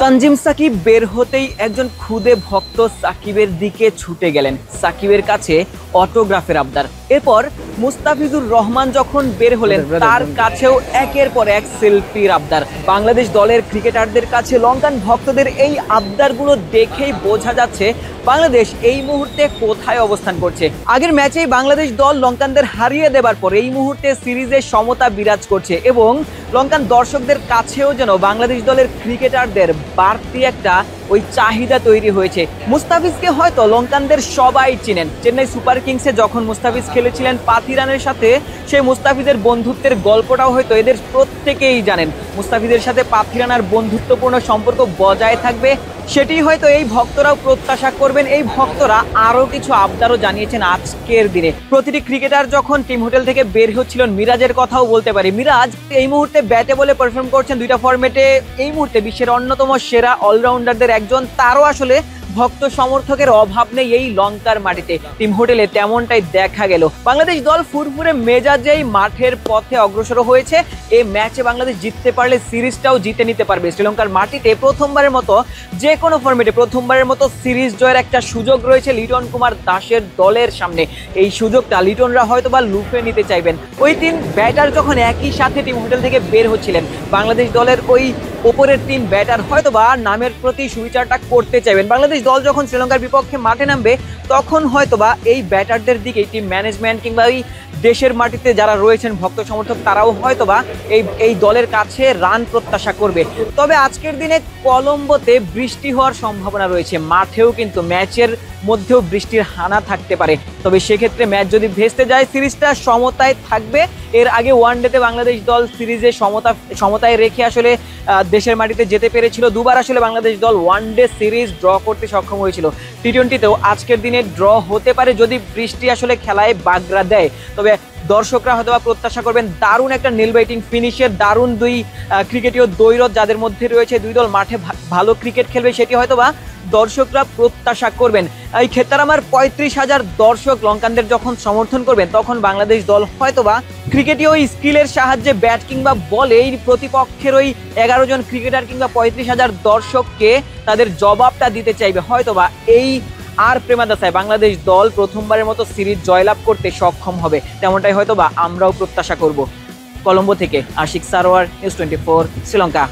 তানজিম সাকিব বের হতেই একজন খুদে ভক্ত সাকিবের দিকে ছুটে গেলেন, সাকিবের কাছে অটোগ্রাফের আবদার। এরপর মুস্তাফিজুর রহমান যখন বের হলেন তার কাছেও একের পর এক সেলফির আবদার। বাংলাদেশ দলের ক্রিকেটারদের কাছে লঙ্কান ভক্তদের এই আবদারগুলো দেখেই বোঝা যাচ্ছে বাংলাদেশ এই মুহূর্তে কোথায় অবস্থান করছে। আগের ম্যাচেই বাংলাদেশ দল লঙ্কানদের হারিয়ে দেবার পর এই মুহূর্তে সিরিজে সমতা বিরাজ করছে এবং লঙ্কান দর্শকদের কাছেও যেন বাংলাদেশ দলের ক্রিকেটারদের বাড়তি একটা ওই চাহিদা তৈরি হয়েছে। মুস্তাফিজকে হয়তো লঙ্কানদের সবাই চিনেন। চেন্নাই সুপার কিংসে যখন মুস্তাফিজ খেলেছিলেন পাথিরানের সাথে, সেই মুস্তাফিজের বন্ধুত্বের গল্পটাও হয়তো এদের প্রত্যেকেই জানেন। মুস্তাফিজের সাথে পাথিরানার বন্ধুত্বপূর্ণ সম্পর্ক বজায় থাকবে, সেটি হয়তো এই ভক্তরাও প্রত্যাশা করবেন। এই ভক্তরা আরো কিছু আবদারও জানিয়েছেন আজকের দিনে। প্রতিটি ক্রিকেটার যখন টিম হোটেল থেকে বের হচ্ছিলেন, মিরাজের কথাও বলতে পারি। মিরাজ এই মুহূর্তে ব্যাটে বলে পারফর্ম করছেন দুইটা ফরম্যাটে, এই মুহূর্তে বিশ্বের অন্যতম সেরা অলরাউন্ডারদের একজন। তারও আসলে ভক্ত সমর্থকের অভাব নেই এই লঙ্কার মাটিতে। টিম হোটেলে তেমনটাই দেখা গেল। বাংলাদেশ দল ফুরফুরে মেজাজেই মাঠের পথে অগ্রসর হয়েছে। এই ম্যাচে বাংলাদেশ জিততে পারলে সিরিজটাও জিতে নিতে পারবে। শ্রীলঙ্কার মাটিতে প্রথমবারের মতো, যে কোনো ফরম্যাটে প্রথমবারের মতো সিরিজ জয়ের একটা সুযোগ রয়েছে লিটন কুমার দাসের দলের সামনে। এই সুযোগটা লিটনরা হয়তো বা লুফে নিতে চাইবেন। ওই তিন ব্যাটার যখন একই সাথে টিম হোটেল থেকে বের হচ্ছিলেন, বাংলাদেশ দলের ওই ওপরের তিন ব্যাটার হয়তোবা নামের প্রতি সুবিচারটা করতে চাইবেন। বাংলাদেশ দল যখন শ্রীলঙ্কার বিপক্ষে মাঠে নামবে তখন হয়তোবা এই ব্যাটারদের দিকে টিম ম্যানেজমেন্ট কিংবা এই দেশের মাটিতে যারা রয়েছেন ভক্ত সমর্থক, তারাও হয়তোবা এই দলের কাছে রান প্রত্যাশা করবে। তবে আজকের দিনে কলম্বোতে বৃষ্টি হওয়ার সম্ভাবনা রয়েছে। মাঠেও কিন্তু ম্যাচের মধ্যেও বৃষ্টির হানা থাকতে পারে। তবে সেক্ষেত্রে ম্যাচ যদি ভেস্তে যায় সিরিজটা সমতায় থাকবে। এর আগে ওয়ানডেতে বাংলাদেশ দল সিরিজে সমতায় রেখে আসলে দেশের মাটিতে যেতে পেরেছিল। দুবার আসলে বাংলাদেশ দল ওয়ানডে সিরিজ ড্র করতে সক্ষম হয়েছিল। টি-20তেও আজকের দিনে ড্র হতে পারে যদি বৃষ্টি আসলে খেলায় বাগড়া দেয়। তবে দর্শকরা হয়তো প্রত্যাশা করবেন দারুণ একটা নীল ব্যাটিং ফিনিশের, দারুণ দুই ক্রিকেটীয় দ্বৈরথ যাদের মধ্যে রয়েছে। দুই দল মাঠে ভালো ক্রিকেট খেলবে, সেটি হয়তোবা দর্শকরা প্রত্যাশা করবেন। এই ক্ষেত্রে আমার 35,000 দর্শক লঙ্কানদের যখন সমর্থন করবেন তখন বাংলাদেশ দল হয়তোবা ক্রিকেটীয় ওই স্কিলের সাহায্যে ব্যাট কিংবা বলে এই প্রতিপক্ষের ওই 11 জন ক্রিকেটার কিংবা 35,000 দর্শককে তাদের জবাবটা দিতে চাইবে। হয়তোবা এই আর প্রেমাদাসায় বাংলাদেশ দল প্রথমবারের মতো সিরিজ জয়লাভ করতে সক্ষম হবে, তেমনটাই হয়তোবা আমরাও প্রত্যাশা করব। কলম্বো থেকে আশিক সারোয়ার, নিউজ 24, শ্রীলঙ্কা।